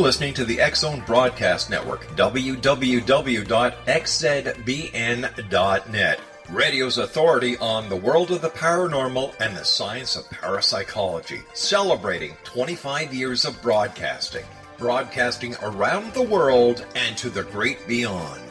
listening to the X-Zone Broadcast Network, www.xzbn.net. Radio's authority on the world of the paranormal and the science of parapsychology, celebrating 25 years of broadcasting around the world and to the great beyond.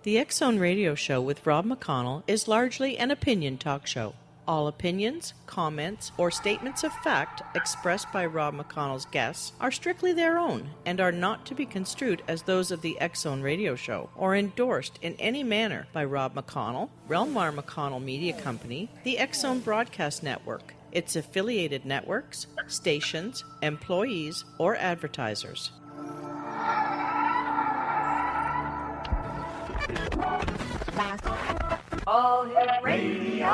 The X-Zone Radio Show with Rob McConnell is largely an opinion talk show. All opinions, comments, or statements of fact expressed by Rob McConnell's guests are strictly their own and are not to be construed as those of the X-Zone Radio Show or endorsed in any manner by Rob McConnell, Relmar McConnell Media Company, the X-Zone Broadcast Network, its affiliated networks, stations, employees, or advertisers. All Hit Radio.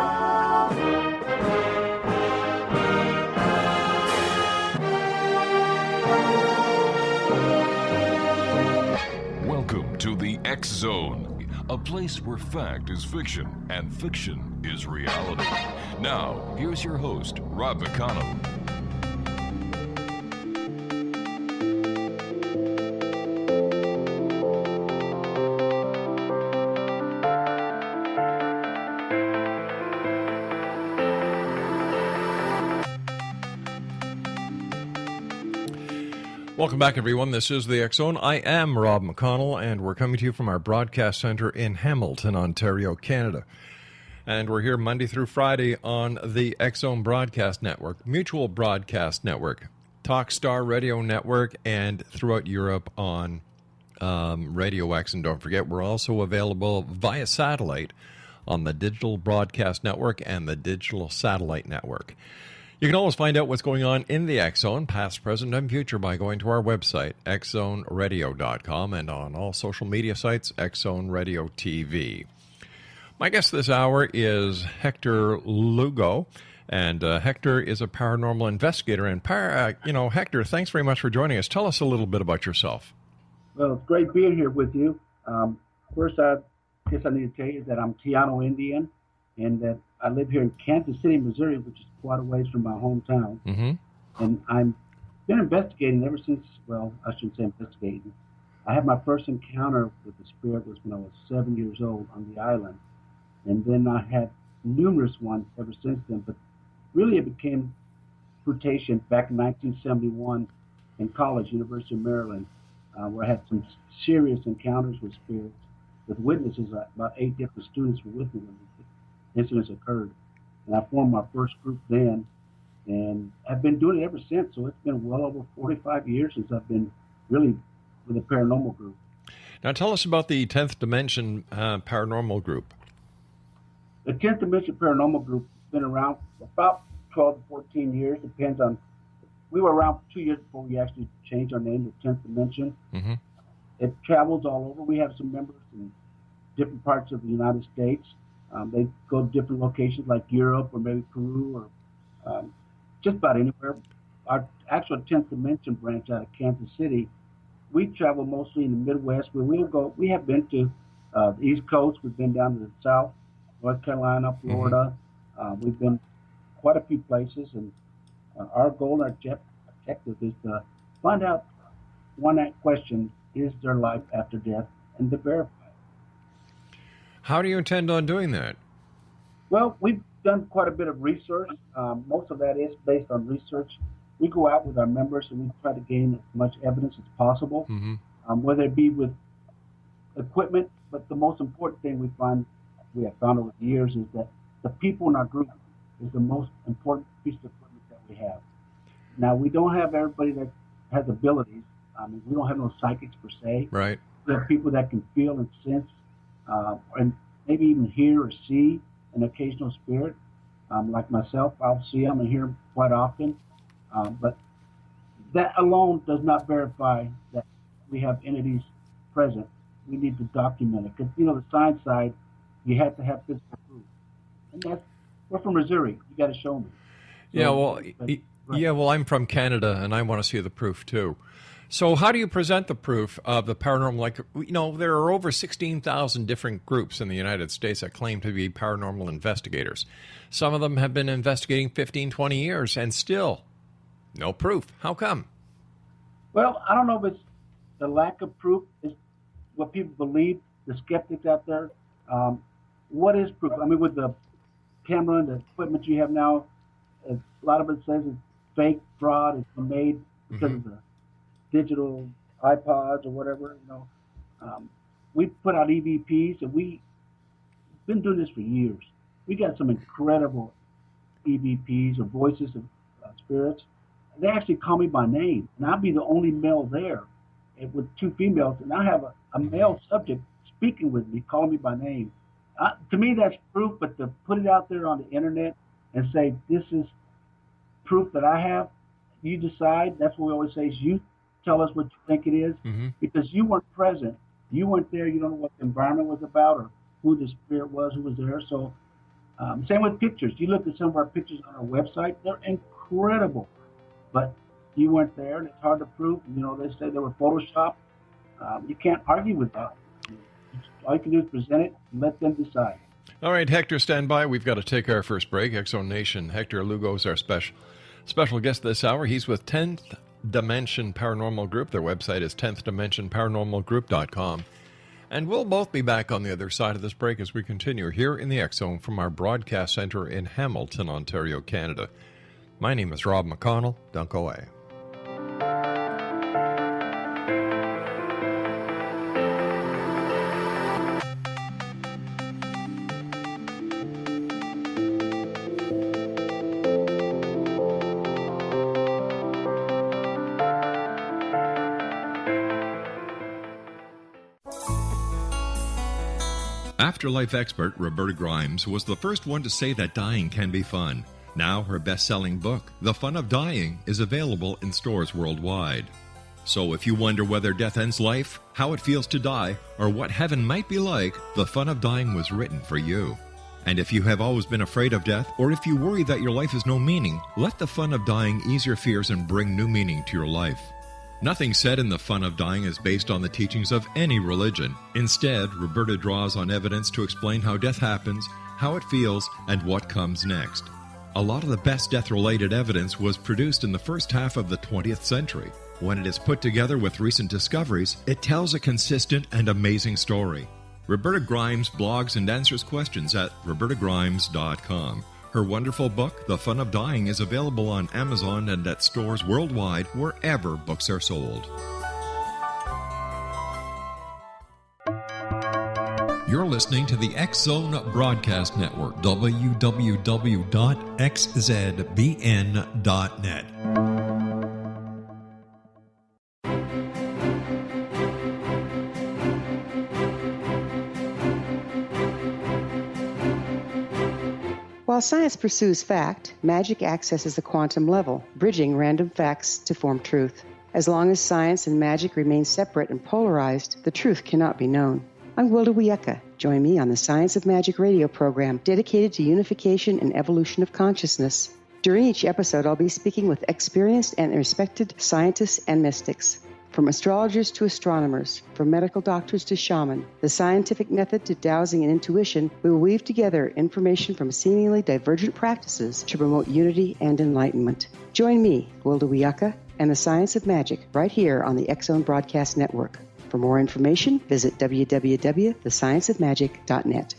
Welcome to the X-Zone, a place where fact is fiction and fiction is reality. Now, here's your host, Rob McConnell. Welcome back, everyone. This is the X-Zone. I am Rob McConnell, and we're coming to you from our broadcast center in Hamilton, Ontario, Canada. And we're here Monday through Friday on the X-Zone Broadcast Network, Mutual Broadcast Network, Talkstar Radio Network, and throughout Europe on Radio X. And don't forget, we're also available via satellite on the Digital Broadcast Network and the Digital Satellite Network. You can always find out what's going on in the X-Zone, past, present, and future, by going to our website, xzoneradio.com, and on all social media sites, X-Zone Radio TV. My guest this hour is HECTOR LUGO, and HECTOR is a paranormal investigator. And, HECTOR, thanks very much for joining us. Tell us a little bit about yourself. Well, it's great being here with you. First, I guess I need to tell you that I'm Teano Indian, and that I live here in Kansas City, Missouri, which is quite a ways from my hometown. Mm-hmm. And I've been investigating ever since, well, I shouldn't say investigating. I had my first encounter with the spirit was when I was 7 years old on the island. And then I had numerous ones ever since then. But really it became fruition back in 1971 in college, University of Maryland, where I had some serious encounters with spirits, with witnesses. About 8 different students were with me when the incidents occurred. And I formed my first group then, and I've been doing it ever since. So it's been well over 45 years since I've been really with a paranormal group. Now tell us about the 10th Dimension Paranormal Group. The 10th Dimension Paranormal Group has been around for about 12 to 14 years. Depends on, we were around for 2 years before we actually changed our name to 10th Dimension. Mm-hmm. It travels all over. We have some members in different parts of the United States. They go to different locations like Europe or maybe Peru or just about anywhere. Our actual 10th Dimension branch out of Kansas City, we travel mostly in the Midwest, where we have been to the East Coast. We've been down to the South, North Carolina, Florida. We've been quite a few places, and our goal, our objective is to find out one question: is there life after death, and to verify it. How do you intend on doing that? Well, we've done quite a bit of research. Most of that is based on research. We go out with our members and we try to gain as much evidence as possible, whether it be with equipment. But the most important thing we have found over the years is that the people in our group is the most important piece of equipment that we have. Now, we don't have everybody that has abilities. We don't have no psychics per se. Right. We have people that can feel and sense and maybe even hear or see an occasional spirit. Like myself, I'll see them and hear them quite often. But that alone does not verify that we have entities present. We need to document it. Because, the science side, you have to have physical proof. And we're from Missouri. You got to show me. Well, I'm from Canada, and I want to see the proof, too. So how do you present the proof of the paranormal? Like, there are over 16,000 different groups in the United States that claim to be paranormal investigators. Some of them have been investigating 15, 20 years, and still no proof. How come? Well, I don't know if it's the lack of proof, is what people believe, the skeptics out there. What is proof? With the camera and the equipment you have now, a lot of it says it's fake, fraud, it's been made because of the digital iPods or whatever. We put out EVPs, and we've been doing this for years. We got some incredible EVPs or voices of spirits. They actually call me by name, and I'll be the only male there with two females, and I have a male subject speaking with me, calling me by name. To me, that's proof, but to put it out there on the internet and say, this is proof that I have, you decide. That's what we always say, is you tell us what you think it is, because you weren't present. You weren't there. You don't know what the environment was about or who the spirit was, who was there. So same with pictures. You look at some of our pictures on our website, they're incredible. But you weren't there, and it's hard to prove. They say they were Photoshopped. You can't argue with that. All you can do is present it and let them decide. All right, Hector, stand by. We've got to take our first break. Exo Nation, Hector Lugo is our special guest this hour. He's with 10th Dimension Paranormal Group. Their website is 10thdimensionparanormalgroup.com. And we'll both be back on the other side of this break as we continue here in the X-Zone from our broadcast center in Hamilton, Ontario, Canada. My name is Rob McConnell. Don't go away. Afterlife expert Roberta Grimes was the first one to say that dying can be fun. Now her best-selling book, The Fun of Dying, is available in stores worldwide. So if you wonder whether death ends life, how it feels to die, or what heaven might be like, The Fun of Dying was written for you. And if you have always been afraid of death, or if you worry that your life has no meaning, let The Fun of Dying ease your fears and bring new meaning to your life. Nothing said in The Fun of Dying is based on the teachings of any religion. Instead, Roberta draws on evidence to explain how death happens, how it feels, and what comes next. A lot of the best death-related evidence was produced in the first half of the 20th century. When it is put together with recent discoveries, it tells a consistent and amazing story. Roberta Grimes blogs and answers questions at robertagrimes.com. Her wonderful book, The Fun of Dying, is available on Amazon and at stores worldwide wherever books are sold. You're listening to the X-Zone Broadcast Network, www.xzbn.net. While science pursues fact, magic accesses the quantum level, bridging random facts to form truth. As long as science and magic remain separate and polarized, the truth cannot be known. I'm Wilda Wiecka. Join me on the Science of Magic radio program dedicated to unification and evolution of consciousness. During each episode, I'll be speaking with experienced and respected scientists and mystics. From astrologers to astronomers, from medical doctors to shaman, the scientific method to dowsing and intuition, we will weave together information from seemingly divergent practices to promote unity and enlightenment. Join me, Wilda Wiecka, and the Science of Magic right here on the X Zone Broadcast Network. For more information, visit www.thescienceofmagic.net.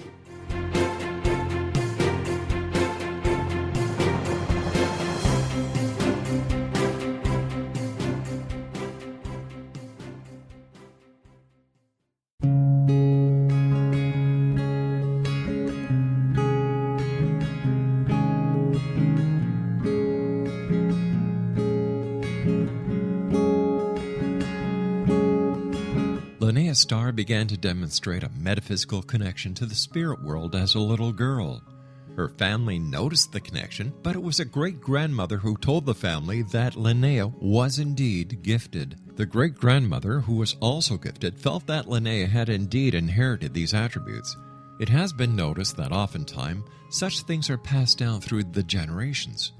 Starr began to demonstrate a metaphysical connection to the spirit world as a little girl. Her family noticed the connection, but it was a great-grandmother who told the family that Linnea was indeed gifted. The great-grandmother, who was also gifted, felt that Linnea had indeed inherited these attributes. It has been noticed that oftentimes such things are passed down through the generations.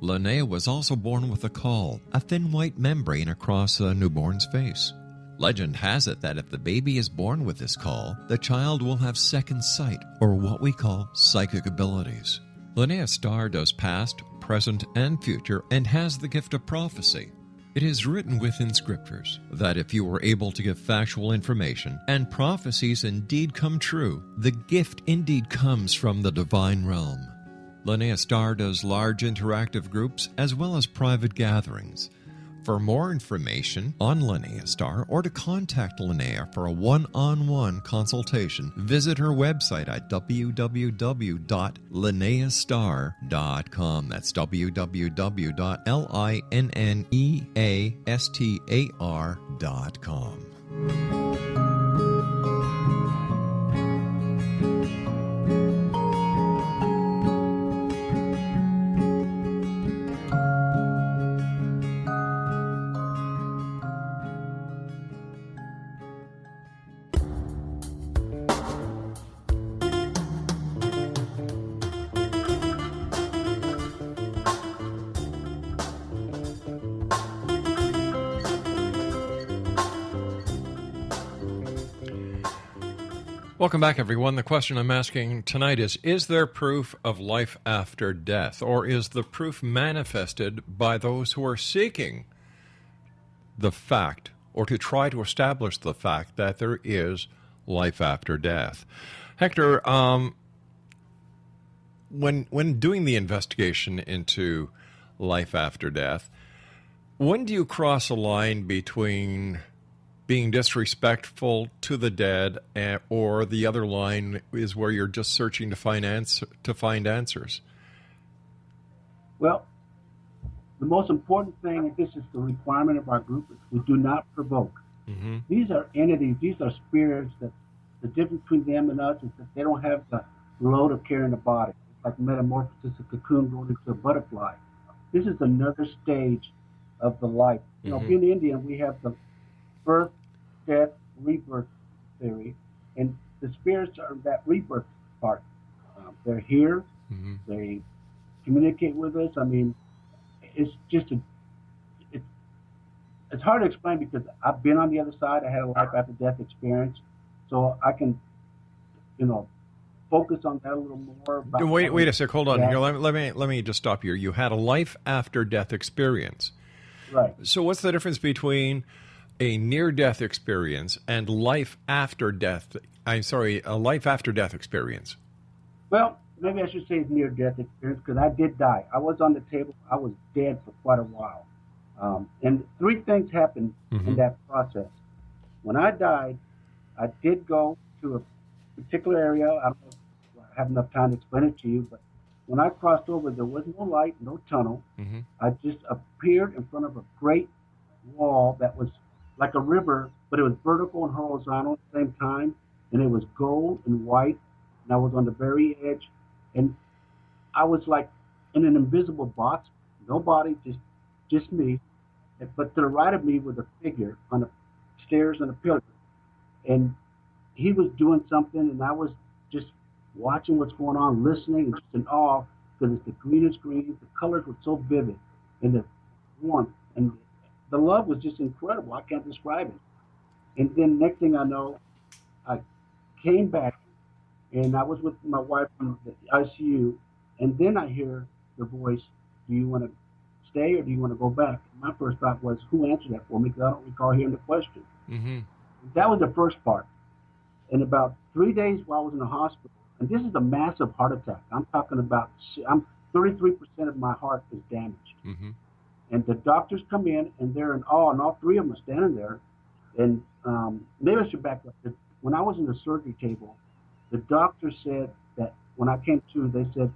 Linnea was also born with a caul, a thin white membrane across a newborn's face. Legend has it that if the baby is born with this caul, the child will have second sight, or what we call psychic abilities. Linnea Starr does past, present, and future, and has the gift of prophecy. It is written within scriptures that if you are able to give factual information, and prophecies indeed come true, the gift indeed comes from the divine realm. Linnea Starr does large interactive groups as well as private gatherings. For more information on Linnea Starr or to contact Linnea for a one-on-one consultation, visit her website at www.linneastar.com. That's www.linneastar.com. Welcome back, everyone. The question I'm asking tonight is there proof of life after death, or is the proof manifested by those who are seeking the fact, or to try to establish the fact that there is life after death? Hector, when doing the investigation into life after death, when do you cross a line between being disrespectful to the dead, or the other line is where you're just searching to find answers? Well, the most important thing, and this is the requirement of our group, is we do not provoke. Mm-hmm. These are entities, these are spirits that the difference between them and us is that they don't have the load of carrying a body. It's like metamorphosis, a cocoon going into a butterfly. This is another stage of the life. You know, being Indian, we have the birth, death, rebirth theory, and the spirits are that rebirth part. They're here, they communicate with us. I mean, it's just it's hard to explain because I've been on the other side. I had a life after death experience, so I can, focus on that a little more. Wait a sec, hold on here. Let me just stop here. You had a life after death experience, right? So what's the difference between a near-death experience and life after death? A life after death experience. Well, maybe I should say near-death experience because I did die. I was on the table. I was dead for quite a while. And three things happened in that process. When I died, I did go to a particular area. I don't know if I have enough time to explain it to you, but when I crossed over, there was no light, no tunnel. I just appeared in front of a great wall that was like a river, but it was vertical and horizontal at the same time, and it was gold and white, and I was on the very edge, and I was like in an invisible box, no body, just me, but to the right of me was a figure on the stairs and a pillar, and he was doing something, and I was just watching what's going on, listening, and just in awe because it's the greenest green. The colors were so vivid, and the warmth, and the love was just incredible. I can't describe it. And then next thing I know, I came back, and I was with my wife in the ICU, and then I hear the voice, "Do you want to stay or do you want to go back?" And my first thought was, "Who answered that for me?" Because I don't recall hearing the question. Mm-hmm. That was the first part. In about 3 days while I was in the hospital, and this is a massive heart attack. I'm talking about, I'm 33% of my heart is damaged. Mm-hmm. And the doctors come in and they're in awe, and all three of them are standing there. And maybe I should back up. When I was in the surgery table, the doctor said that when I came to, they said,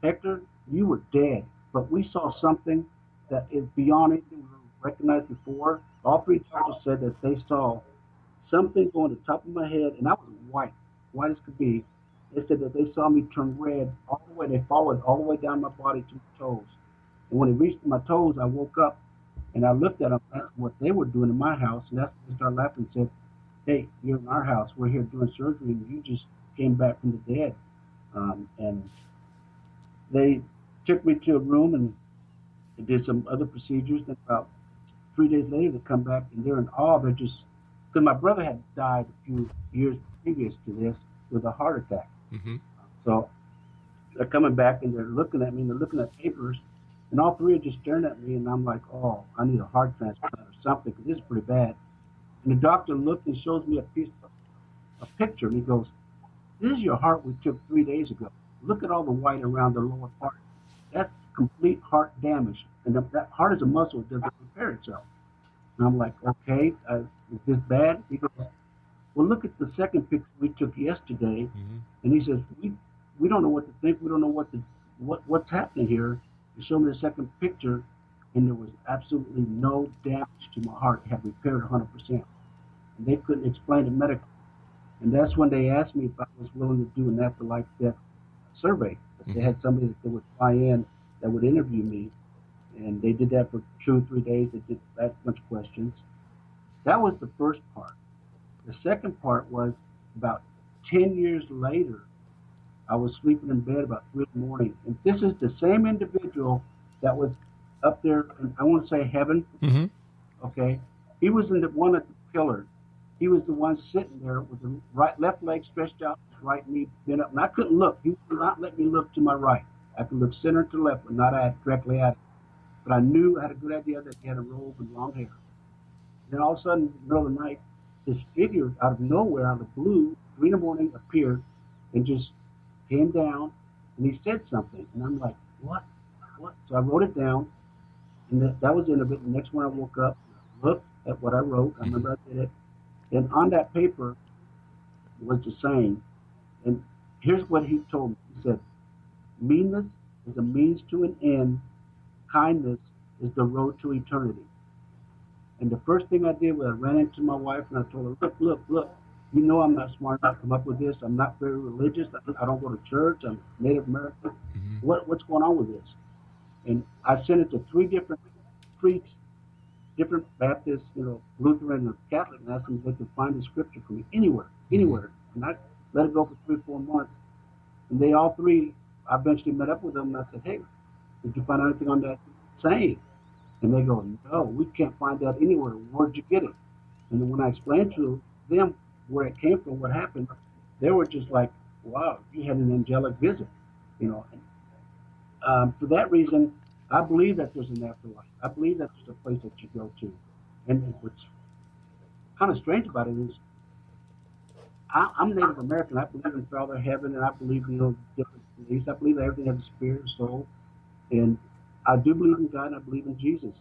"Hector, you were dead, but we saw something that is beyond anything we recognized before." All three doctors said that they saw something going to the top of my head, and I was white as could be. They said that they saw me turn red all the way. They followed all the way down my body to my toes. And when it reached my toes, I woke up and I looked at them, asked what they were doing in my house, and that's when they started laughing and said, "Hey, you're in our house. We're here doing surgery, and you just came back from the dead." And they took me to a room and did some other procedures. And about 3 days later, they come back and they're in awe. They're just, because my brother had died a few years previous to this with a heart attack. Mm-hmm. So they're coming back and they're looking at me and they're looking at papers, and all three are just staring at me, and I'm like, "Oh, I need a heart transplant or something because this is pretty bad." And the doctor looked and shows me a picture, and he goes, "This is your heart we took 3 days ago. Look at all the white around the lower part. That's complete heart damage, and that heart is a muscle; it doesn't repair itself." And I'm like, "Okay, is this bad?" He goes, "Well, look at the second picture we took yesterday." Mm-hmm. And he says, we don't know what to think. We don't know what's happening here." He showed me the second picture, and there was absolutely no damage to my heart. It had repaired 100%. And they couldn't explain it medically. And that's when they asked me if I was willing to do an afterlife death survey. But they had somebody that would fly in that would interview me. And they did that for 2 or 3 days. They did that bunch of questions. That was the first part. The second part was about 10 years later, I was sleeping in bed about 3 in the morning. And this is the same individual that was up there, and I want to say heaven. Mm-hmm. Okay. He was in the one at the pillar. He was the one sitting there with the left leg stretched out, his right knee bent up. And I couldn't look. He would not let me look to my right. I could look center to left, but not directly at him. But I knew, I had a good idea that he had a robe and long hair. Then all of a sudden, in the middle of the night, this figure out of nowhere, out of the blue, 3 in the morning, appeared and just came down, and he said something. And I'm like, what? So I wrote it down, and that was the end of it. The next morning I woke up, looked at what I wrote. I remember I did it. And on that paper was the saying, and here's what he told me. He said, "Meanness is a means to an end. Kindness is the road to eternity." And the first thing I did was I ran into my wife and I told her, look, you know I'm not smart enough to come up with this. I'm not very religious. I don't go to church. I'm Native American. What's going on with this? And I sent it to 3 different priests, different Baptists, Lutheran and Catholic, and asked them if they could find the scripture for me anywhere. And I let it go for 3 or 4 months. And they all 3, I eventually met up with them and I said, "Hey, did you find anything on that saying?" And they go, "No, we can't find that anywhere. Where'd you get it?" And then when I explained to them where it came from, what happened, they were just like, "Wow, you had an angelic visit." For that reason, I believe that there's an afterlife. I believe that there's a place that you go to. And what's kind of strange about it is, I'm Native American. I believe in Father Heaven, and I believe in different beliefs. I believe that everything has a spirit and soul. And I do believe in God, and I believe in Jesus.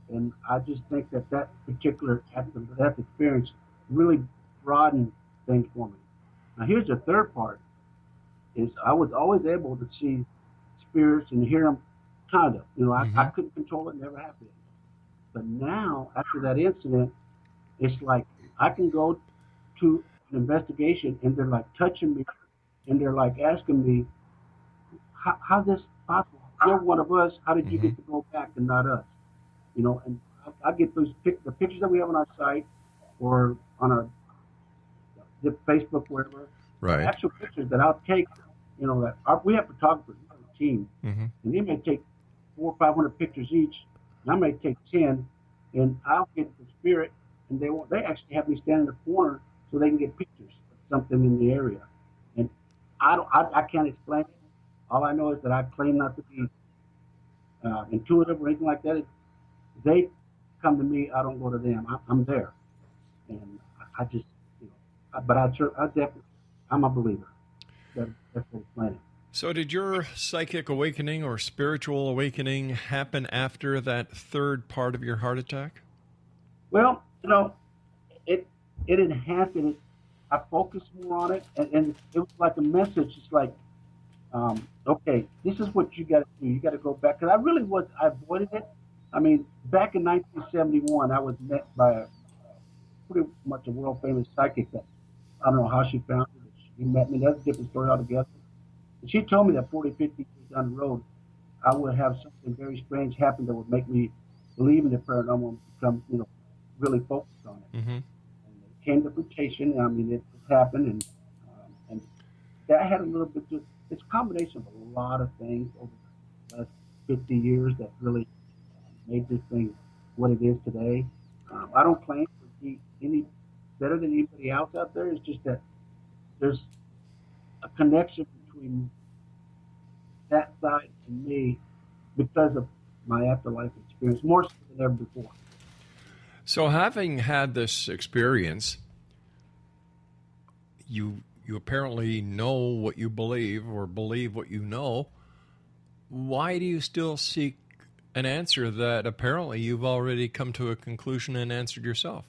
And I just think that particular that experience really broadened things for me. Now, here's the third part, is I was always able to see spirits and hear them, kind of. I couldn't control it, never happened. But now, after that incident, it's like I can go to an investigation, and they're like touching me, and they're like asking me, how's this possible? You're one of us. How did you get to go back and not us? And I get the pictures that we have on our site or on our the Facebook, wherever. Right. Actual pictures that I'll take, we have photographers on the team, Mm-hmm. and they may take 400 or 500 pictures each, and I may take 10, and I'll get the spirit, and they actually have me stand in the corner so they can get pictures of something in the area. And I can't explain it. All I know is that I claim not to be intuitive or anything like that. They come to me, I don't go to them. I'm there, and I just, but I definitely, I'm a believer. That's what explain it. So did your psychic awakening or spiritual awakening happen after that third part of your heart attack? Well, it enhanced it. I focused more on it, and it was like a message. It's like, okay, this is what you got to do. You got to go back. Because I avoided it. I mean, back in 1971, I was met by pretty much a world-famous psychic that I don't know how she found it. She met me. That's a different story altogether. And she told me that 40, 50 years down the road, I would have something very strange happen that would make me believe in the paranormal and become, really focused on it. Mm-hmm. And it came to fruition. I mean, it happened, and that had a little bit. It's a combination of a lot of things over the last 50 years that really made this thing what it is today. I don't claim to be any better than anybody else out there. It's just that there's a connection between that side and me because of my afterlife experience, more so than ever before. So having had this experience, you apparently know what you believe or believe what you know. Why do you still seek an answer that apparently you've already come to a conclusion and answered yourself?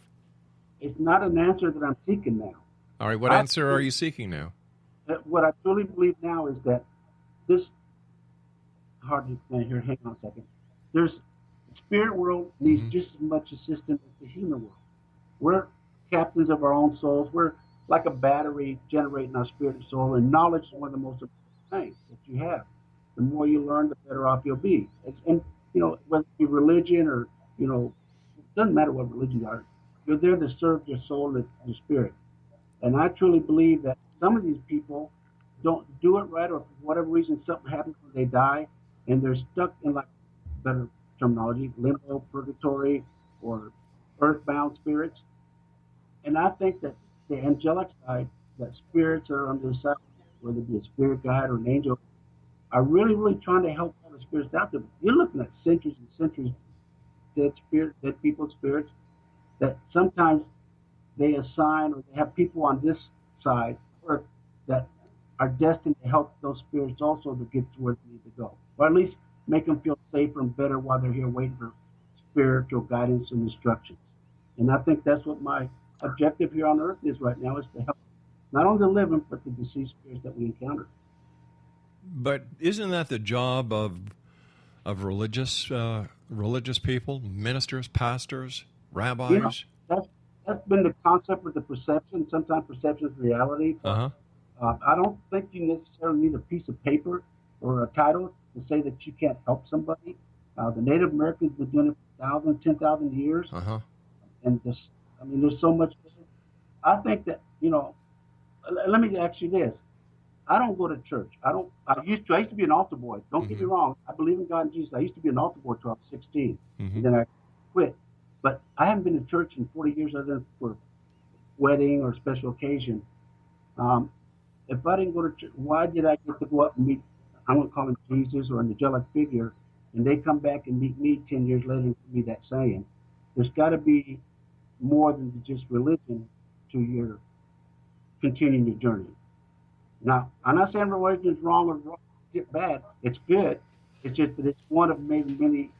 It's not an answer that I'm seeking now. All right, what answer are you seeking now? What I truly believe now is that this, hard to explain here, hang on a second. The spirit world needs just as much assistance as the human world. We're captains of our own souls. We're like a battery generating our spirit and soul, and knowledge is one of the most important things that you have. The more you learn, the better off you'll be. And whether it be religion or, it doesn't matter what religion you are, you're there to serve your soul and your spirit. And I truly believe that some of these people don't do it right, or for whatever reason, something happens when they die, and they're stuck in, like, better terminology, limbo, purgatory, or earthbound spirits. And I think that the angelic side, that spirits are on the side, whether it be a spirit guide or an angel, are really, really trying to help all the spirits out there. You're looking at centuries and centuries dead people's spirits that sometimes they assign, or they have people on this side Earth that are destined to help those spirits also to get to where they need to go, or at least make them feel safer and better while they're here waiting for spiritual guidance and instructions. And I think that's what my objective here on Earth is right now, is to help not only the living but the deceased spirits that we encounter. But isn't that the job of religious people, ministers, pastors, rabbis? That's been the concept with the perception. Sometimes perception is reality. Uh-huh. I don't think you necessarily need a piece of paper or a title to say that you can't help somebody. The Native Americans have been doing it for 1,000, 10,000 years. Uh-huh. And there's so much. I think that, let me ask you this. I don't go to church. I used to be an altar boy. Don't get me wrong. I believe in God and Jesus. I used to be an altar boy until I was 16. And then I quit. But I haven't been to church in 40 years other than for wedding or special occasion. If I didn't go to church, why did I get to go up and meet, I'm going to call him Jesus or an angelic figure, and they come back and meet me 10 years later and give me that saying? There's got to be more than just religion to your continuing your journey. Now, I'm not saying religion is wrong or bad. It's good. It's just that it's one of maybe many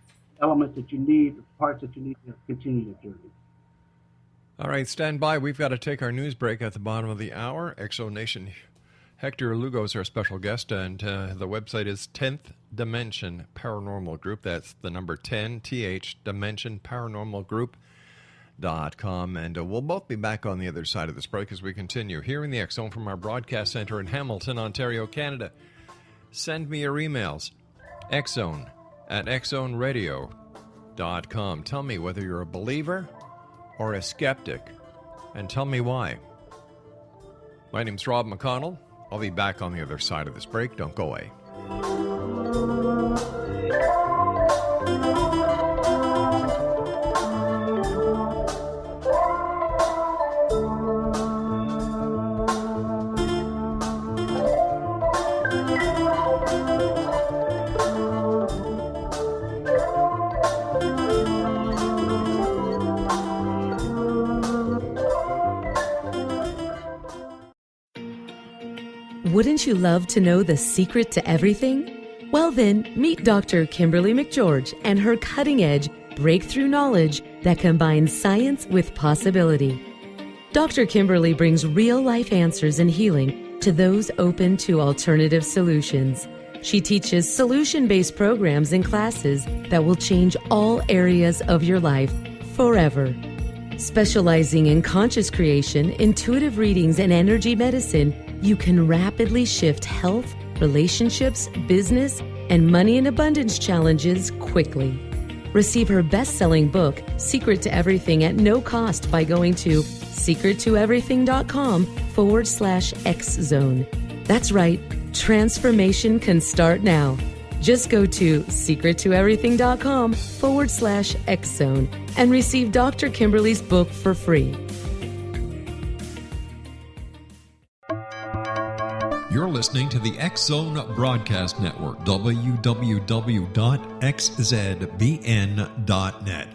elements that you need, parts that you need to continue your journey. All right, stand by. We've got to take our news break at the bottom of the hour. Exo Nation, HECTOR LUGO is our special guest, and the website is 10th Dimension Paranormal Group. That's the number 10, TH, Dimension Paranormal Group.com. And we'll both be back on the other side of this break as we continue here in the X Zone from our broadcast center in Hamilton, Ontario, Canada. Send me your emails, xzone@xzoneradio.com. Tell me whether you're a believer or a skeptic, and tell me why. My name's Rob McConnell. I'll be back on the other side of this break. Don't go away. Wouldn't you love to know the secret to everything? Well then, meet Dr. Kimberly McGeorge and her cutting-edge breakthrough knowledge that combines science with possibility. Dr. Kimberly brings real-life answers and healing to those open to alternative solutions. She teaches solution-based programs and classes that will change all areas of your life forever. Specializing in conscious creation, intuitive readings, and energy medicine, you can rapidly shift health, relationships, business, and money and abundance challenges quickly. Receive her best-selling book, Secret to Everything, at no cost by going to secrettoeverything.com/X-Zone. That's right, transformation can start now. Just go to secrettoeverything.com/X-Zone and receive Dr. Kimberly's book for free. You're listening to the X-Zone Broadcast Network, www.xzbn.net.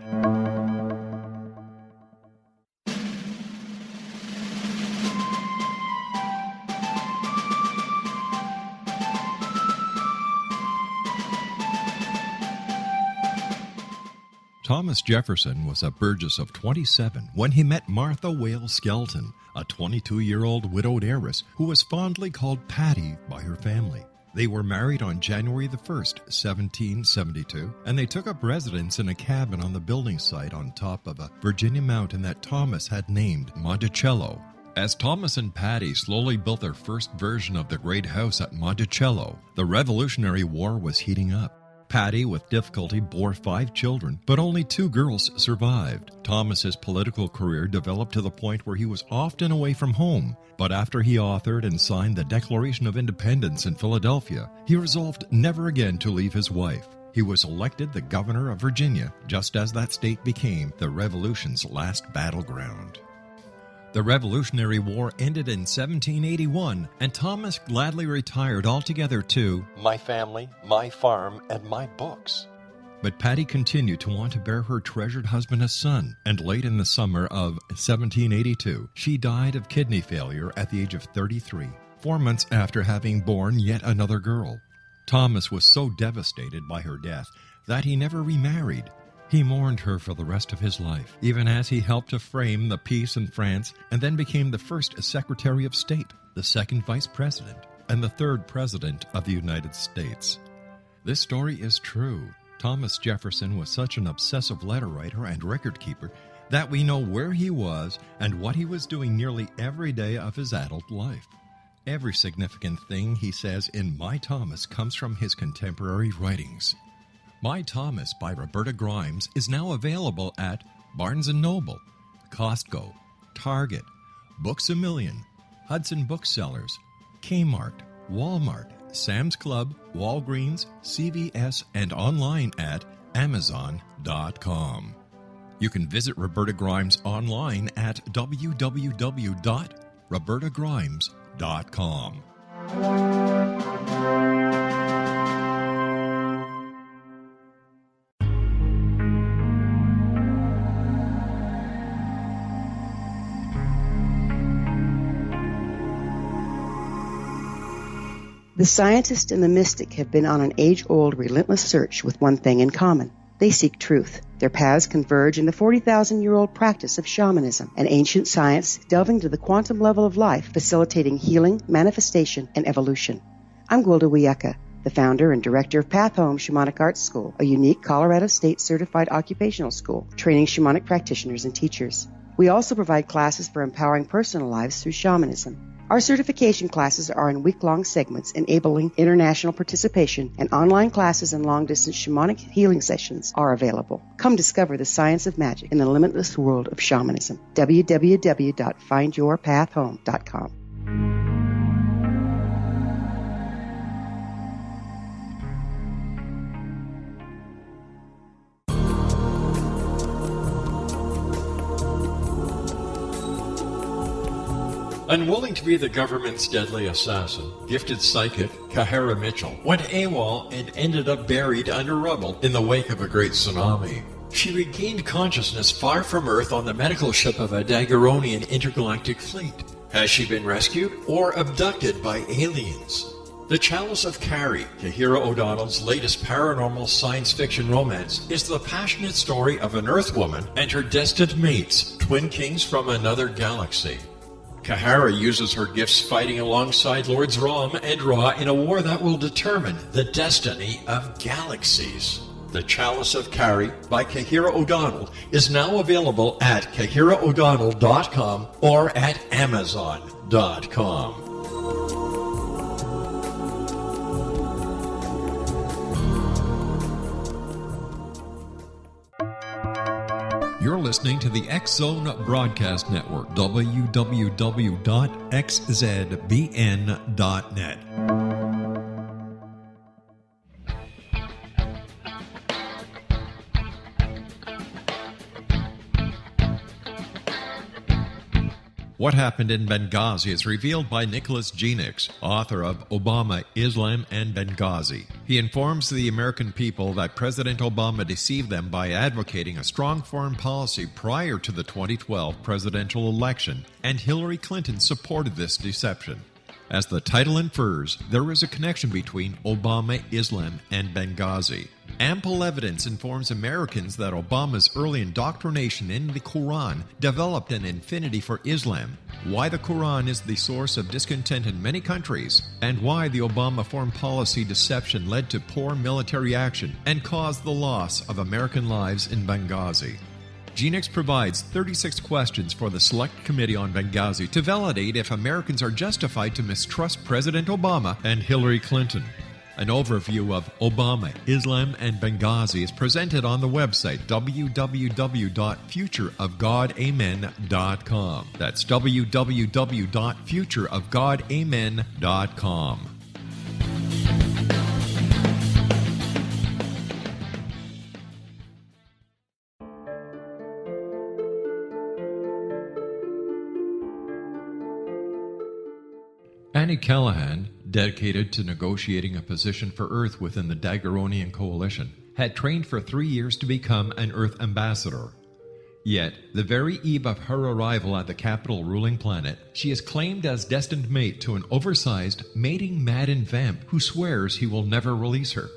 Thomas Jefferson was a Burgess of 27 when he met Martha Wales Skelton, a 22-year-old widowed heiress who was fondly called Patty by her family. They were married on January the 1st, 1772, and they took up residence in a cabin on the building site on top of a Virginia mountain that Thomas had named Monticello. As Thomas and Patty slowly built their first version of the great house at Monticello, the Revolutionary War was heating up. Patty, with difficulty, bore 5 children, but only 2 girls survived. Thomas's political career developed to the point where he was often away from home, but after he authored and signed the Declaration of Independence in Philadelphia, he resolved never again to leave his wife. He was elected the governor of Virginia, just as that state became the Revolution's last battleground. The Revolutionary War ended in 1781, and Thomas gladly retired altogether to my family, my farm, and my books. But Patty continued to want to bear her treasured husband a son, and late in the summer of 1782, she died of kidney failure at the age of 33, 4 months after having borne yet another girl. Thomas was so devastated by her death that he never remarried. He mourned her for the rest of his life, even as he helped to frame the peace in France and then became the first Secretary of State, the second Vice President, and the third President of the United States. This story is true. Thomas Jefferson was such an obsessive letter writer and record keeper that we know where he was and what he was doing nearly every day of his adult life. Every significant thing he says in My Thomas comes from his contemporary writings. My Thomas by Roberta Grimes is now available at Barnes & Noble, Costco, Target, Books A Million, Hudson Booksellers, Kmart, Walmart, Sam's Club, Walgreens, CVS, and online at Amazon.com. You can visit Roberta Grimes online at www.robertagrimes.com. The scientist and the mystic have been on an age-old, relentless search with one thing in common. They seek truth. Their paths converge in the 40,000-year-old practice of shamanism, an ancient science delving to the quantum level of life, facilitating healing, manifestation, and evolution. I'm Gwilda Wiyaka, the founder and director of Path Home Shamanic Arts School, a unique Colorado State certified occupational school training shamanic practitioners and teachers. We also provide classes for empowering personal lives through shamanism. Our certification classes are in week-long segments enabling international participation, and online classes and long-distance shamanic healing sessions are available. Come discover the science of magic in the limitless world of shamanism. www.findyourpathhome.com. Unwilling to be the government's deadly assassin, gifted psychic Kahara Mitchell went AWOL and ended up buried under rubble in the wake of a great tsunami. She regained consciousness far from Earth on the medical ship of a Daguerreonian intergalactic fleet. Has she been rescued or abducted by aliens? The Chalice of Carrie, Kahira O'Donnell's latest paranormal science fiction romance, is the passionate story of an Earth woman and her destined mates, twin kings from another galaxy. Kahara uses her gifts fighting alongside Lords Rom and Ra in a war that will determine the destiny of galaxies. The Chalice of Carrie by Kahira O'Donnell is now available at KahiraO'Donnell.com or at Amazon.com. You're listening to the X-Zone Broadcast Network, www.xzbn.net. What Happened in Benghazi is revealed by Nicholas Genix, author of Obama, Islam, and Benghazi. He informs the American people that President Obama deceived them by advocating a strong foreign policy prior to the 2012 presidential election, and Hillary Clinton supported this deception. As the title infers, there is a connection between Obama, Islam, and Benghazi. Ample evidence informs Americans that Obama's early indoctrination in the Quran developed an affinity for Islam, why the Quran is the source of discontent in many countries, and why the Obama foreign policy deception led to poor military action and caused the loss of American lives in Benghazi. Genix provides 36 questions for the Select Committee on Benghazi to validate if Americans are justified to mistrust President Obama and Hillary Clinton. An overview of Obama, Islam, and Benghazi is presented on the website www.futureofgodamen.com. That's www.futureofgodamen.com. Annie Callahan, dedicated to negotiating a position for Earth within the Daguerreonian Coalition, had trained for 3 years to become an Earth ambassador. Yet, the very eve of her arrival at the capital ruling planet, she is claimed as destined mate to an oversized, mating-maddened vamp who swears he will never release her.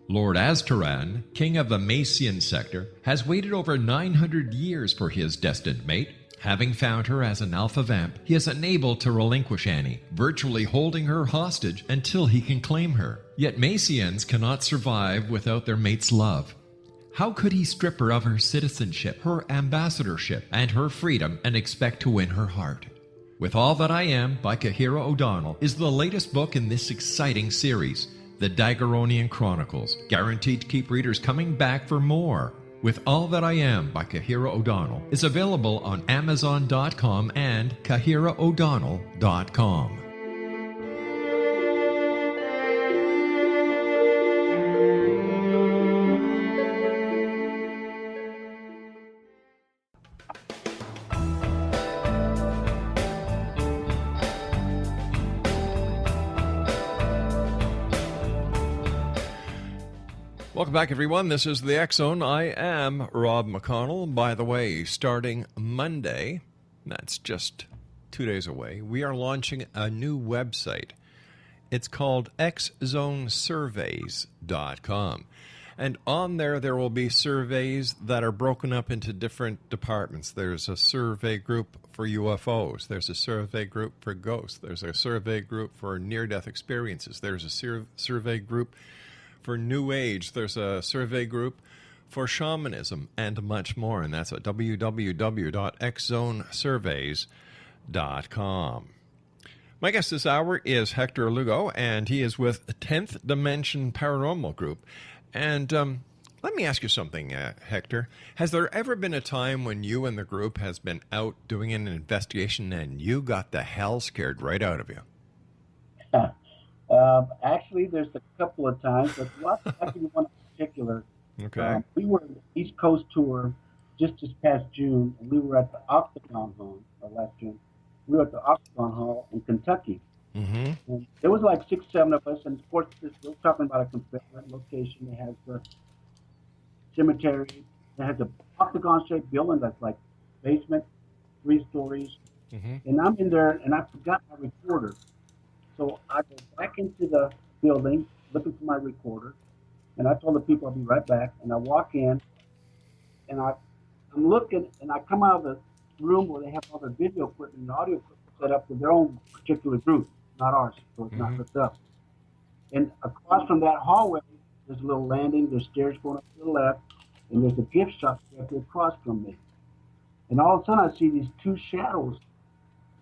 Lord Aztaran, king of the Macian sector, has waited over 900 years for his destined mate. Having found her as an alpha vamp, he is unable to relinquish Annie, virtually holding her hostage until he can claim her. Yet Macians cannot survive without their mate's love. How could he strip her of her citizenship, her ambassadorship, and her freedom and expect to win her heart? With All That I Am by Kahira O'Donnell is the latest book in this exciting series, The Daguerreonian Chronicles, guaranteed to keep readers coming back for more. With All That I Am by Kahira O'Donnell is available on Amazon.com and KahiraO'Donnell.com. Welcome back, everyone. This is the X-Zone. I am Rob McConnell. By the way, starting Monday, that's just 2 days away, we are launching a new website. It's called xzonesurveys.com. And on there will be surveys that are broken up into different departments. There's a survey group for UFOs. There's a survey group for ghosts. There's a survey group for near-death experiences. There's a survey group for New Age. There's a survey group for shamanism and much more, and that's at www.xzonesurveys.com. My guest this hour is Hector Lugo, and he is with 10th Dimension Paranormal Group. And let me ask you something, Hector. Has there ever been a time when you and the group has been out doing an investigation and you got the hell scared right out of you? Actually, there's a couple of times, but not actually one in particular. Okay. We were on the East Coast tour just this past June, and we were at the Octagon Home last June, we were at the Octagon Hall in Kentucky. Mm-hmm. And there was like 6, 7 of us, and of course, we're talking about a Confederate location. It has the cemetery. It has a octagon-shaped building that's like basement, 3 stories. Mm-hmm. And I'm in there, and I forgot my recorder. So I go back into the building looking for my recorder, and I told the people I'll be right back. And I walk in, and I'm looking, and I come out of the room where they have all their video equipment and audio equipment set up for their own particular group, not ours, so it's not hooked up. And across from that hallway, there's a little landing, there's stairs going up to the left, and there's a gift shop directly across from me. And all of a sudden, I see these 2 shadows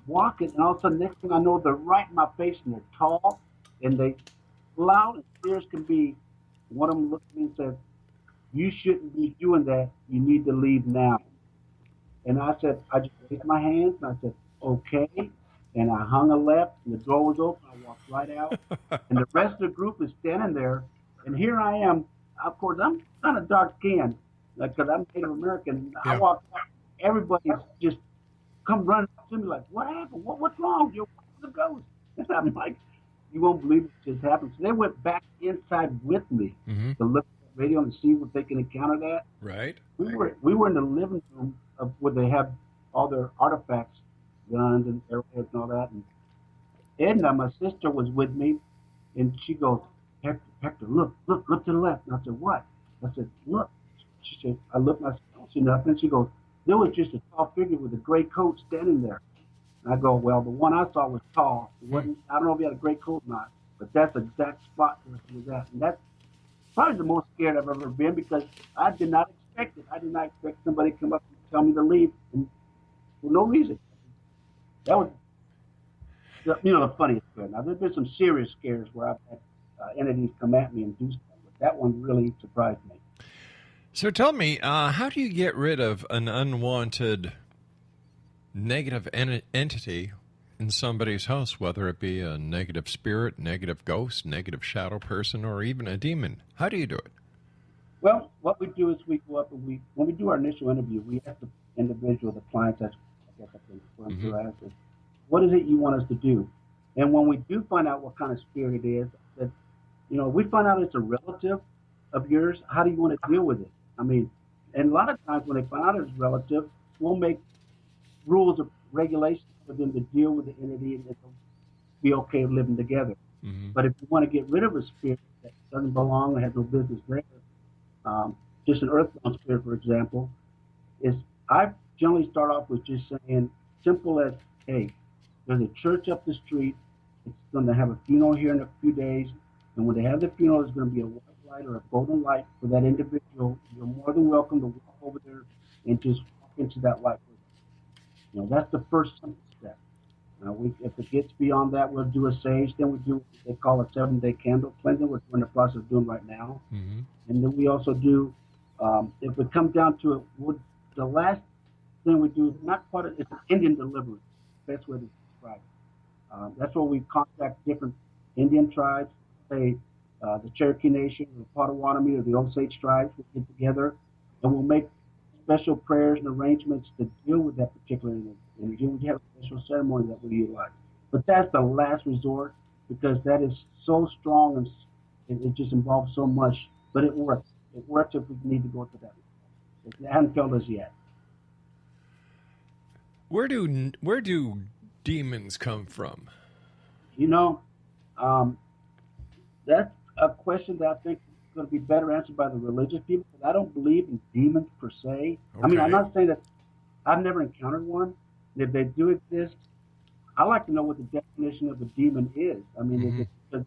walking, and all of a sudden, next thing I know, they're right in my face, and they're tall, and they loud and clear as can be. One of them looked at me and said, "You shouldn't be doing that. You need to leave now." And I said, I just raised my hands, and I said, "Okay." And I hung a left, and the door was open. I walked right out, and the rest of the group is standing there. And here I am. Of course, I'm kind of dark-skinned because I'm Native American. Yeah. I walked out. Everybody's just come running up to me like, "What happened? What's wrong? You're the ghost." And I'm like, "You won't believe it just happened." So they went back inside with me to look at the radio and see what they can encounter that. Right. We were in the living room of where they have all their artifacts, guns and arrowheads and all that. And Edna, my sister, was with me, and she goes, Hector, look to the left." And I said, "What?" I said, "Look." She said, I looked, and I said, "I don't see nothing." And she goes, "There was just a tall figure with a gray coat standing there." And I go, "Well, the one I saw was tall. It wasn't, I don't know if he had a gray coat or not, but that's the exact spot where he was at." And that's probably the most scared I've ever been because I did not expect it. I did not expect somebody to come up and tell me to leave and for no reason. That was, the funniest scare. Now, there's been some serious scares where I've had entities come at me and do stuff, but that one really surprised me. So tell me, how do you get rid of an unwanted negative entity in somebody's house, whether it be a negative spirit, negative ghost, negative shadow person, or even a demon? How do you do it? Well, what we do is we go up and when we do our initial interview, we ask the individual, the client, that's, I guess I can refer to as, what is it you want us to do? And when we do find out what kind of spirit it is, that, we find out it's a relative of yours, how do you want to deal with it? I mean, and a lot of times when they find out it's relative, we'll make rules or regulations for them to deal with the entity and it'll be okay living together. But if you want to get rid of a spirit that doesn't belong or has no business there, just an earthbound spirit, for example, I generally start off with just saying, simple as, hey, there's a church up the street. It's going to have a funeral here in a few days. And when they have the funeral, there's going to be a white light or a golden light for that individual. You're more than welcome to walk over there and just walk into that light with them. That's the first simple step. If it gets beyond that, we'll do a sage. Then we do what they call a 7-day candle cleansing, which we're in the process of doing right now. And then we also do, if it comes down to it, the last thing we do is it's an Indian deliverance. Best way to describe it. That's where we contact different Indian tribes, say the Cherokee Nation, or the Potawatomi, or the Osage tribes. We'll get together and we'll make special prayers and arrangements to deal with that particular energy. We have a special ceremony that we utilize. But that's the last resort because that is so strong and it just involves so much. But it works. It works if we need to go to that. It hasn't failed us yet. Where do demons come from? That's a question that I think is going to be better answered by the religious people, because I don't believe in demons per se. Okay. I mean, I'm not saying that I've never encountered one. And if they do exist, I like to know what the definition of a demon is. I mean, is it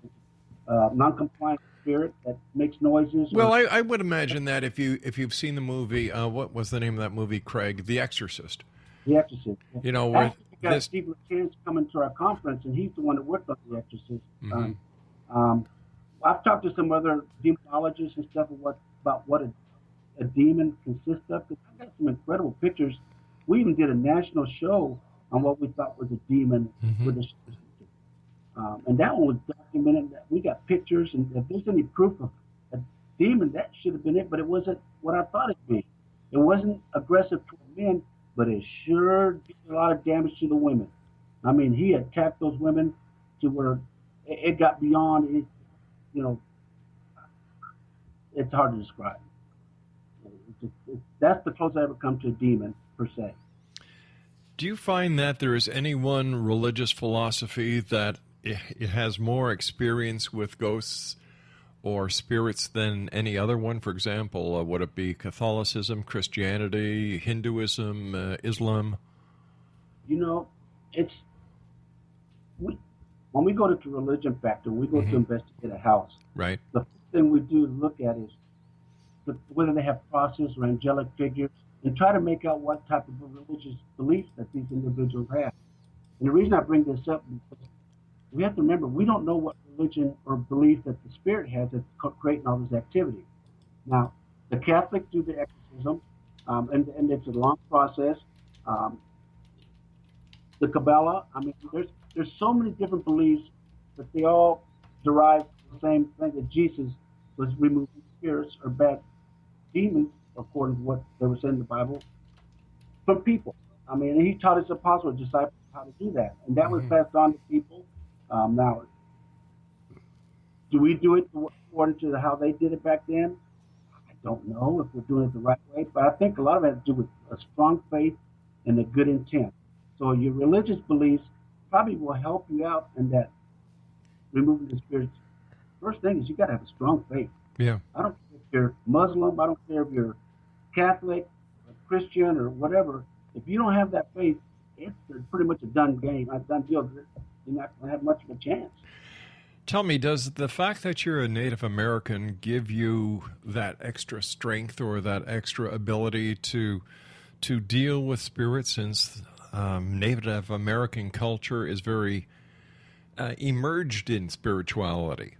a non-compliant spirit that makes noises? Well, I would imagine that if you've seen the movie, what was the name of that movie, Craig? The Exorcist. The Exorcist. Where we got Steve LeChance coming to our conference, and he's the one that worked on The Exorcist. I've talked to some other demonologists and stuff about what a demon consists of. I've got some incredible pictures. We even did a national show on what we thought was a demon with a and that one was documented. We got pictures, and if there's any proof of a demon, that should have been it, but it wasn't what I thought it'd be. It wasn't aggressive toward men, but it sure did a lot of damage to the women. I mean, he attacked those women to where it got beyond, you know, it's hard to describe. That's the closest I ever come to a demon, per se. Do you find that there is any one religious philosophy that it has more experience with ghosts or spirits than any other one? For example, would it be Catholicism, Christianity, Hinduism, Islam? You know, when we go to religion factor, we go to investigate a house. Right. The first thing we do look at is whether they have process or angelic figures, and try to make out what type of religious beliefs that these individuals have. And the reason I bring this up is because we have to remember, we don't know what religion or belief that the spirit has that's creating all this activity. Now, the Catholics do the exorcism, and it's a long process. The Kabbalah, I mean, there's so many different beliefs, but they all derive from the same thing, that Jesus was removing spirits or bad demons, according to what they were saying in the Bible, from people. I mean, he taught his apostles, disciples, how to do that, and that was passed on to people. Now, do we do it according to how they did it back then? I don't know if we're doing it the right way, but I think a lot of it has to do with a strong faith and a good intent. So your religious beliefs probably will help you out in that removing the spirits. First thing is you got to have a strong faith. Yeah. I don't care if you're Muslim, I don't care if you're Catholic, or Christian, or whatever. If you don't have that faith, it's pretty much a done game, a done deal. You're not going to have much of a chance. Tell me, does the fact that you're a Native American give you that extra strength or that extra ability to deal with spirits, since Native American culture is very emerged in spirituality?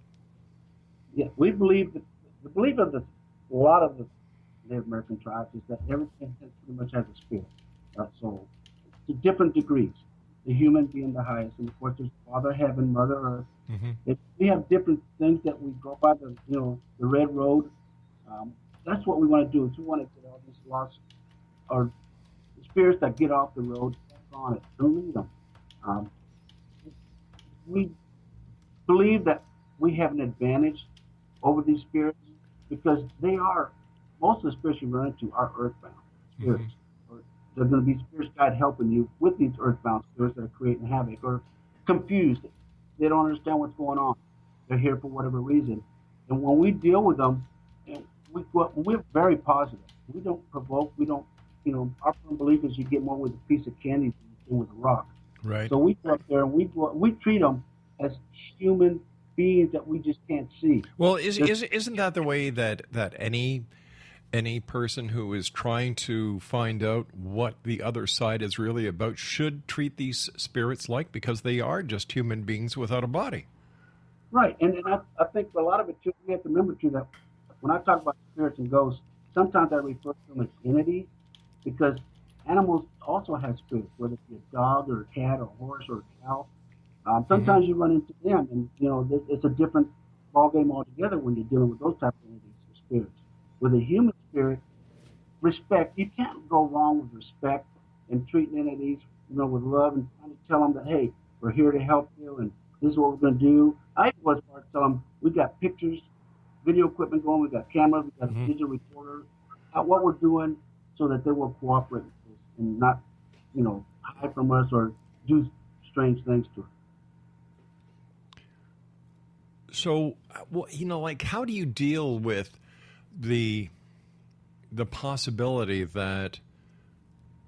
Yeah, we believe that the belief of a lot of the Native American tribes is that everything pretty much has a spirit, a soul, to different degrees. The human being the highest, and of course there's Father Heaven, Mother Earth. We have different things that we go by, the red road. That's what we want to do. Is we want to get all these lost or spirits that get off the road back on it. Don't lead them. We believe that we have an advantage over these spirits because most of the spirits you run into are earthbound spirits. Or they're going to be spirits guide helping you with these earthbound spirits that are creating havoc or confused. They don't understand what's going on. They're here for whatever reason. And when we deal with them, we're very positive. We don't provoke. We don't, our firm belief is you get more with a piece of candy than with a rock. Right. So we go up there and we treat them as human beings that we just can't see. Well, isn't that the way that any person who is trying to find out what the other side is really about should treat these spirits like, because they are just human beings without a body? Right, and I think a lot of it too, we have to remember too that when I talk about spirits and ghosts, sometimes I refer to them as entities, because animals also have spirits, whether it be a dog or a cat or a horse or a cow. Sometimes you run into them, and it's a different ballgame altogether when you're dealing with those type of entities or spirits. With a human spirit, respect, you can't go wrong with respect and treating entities, with love and trying to tell them that, hey, we're here to help you and this is what we're going to do. I was part to tell them we got pictures, video equipment going, we got cameras, we got a digital recorder, what we're doing so that they will cooperate with us and not, hide from us or do strange things to us. So, how do you deal with the possibility that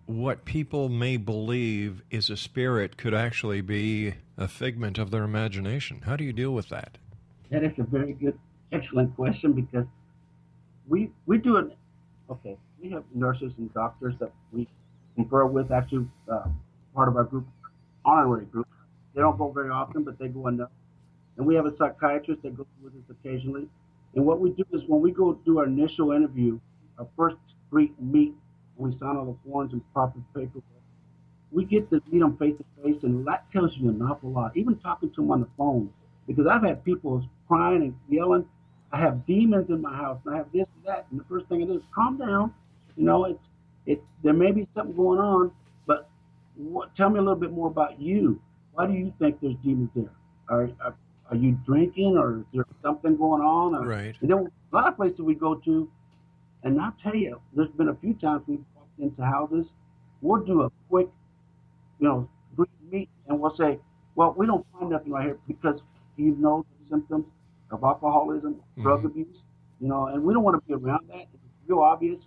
what people may believe is a spirit could actually be a figment of their imagination? How do you deal with that? That is a very good, excellent question, because we do it. Okay, we have nurses and doctors that we confer with, actually part of our group, honorary group. They don't go very often, but they go enough. And we have a psychiatrist that goes with us occasionally. And what we do is when we go do our initial interview, our first meet, when we sign all the forms and proper paperwork, we get to meet them face to face, and that tells you an awful lot. Even talking to them on the phone, because I've had people crying and yelling, I have demons in my house, and I have this and that. And the first thing I do is calm down. There may be something going on, but tell me a little bit more about you. Why do you think there's demons there? Are you drinking, or is there something going on? Right. And then a lot of places we go to, and I'll tell you, there's been a few times we've walked into houses. We'll do a quick, brief meet, and we'll say, well, we don't find nothing right here because you know the symptoms of alcoholism, drug abuse, and we don't want to be around that. If it's real obvious,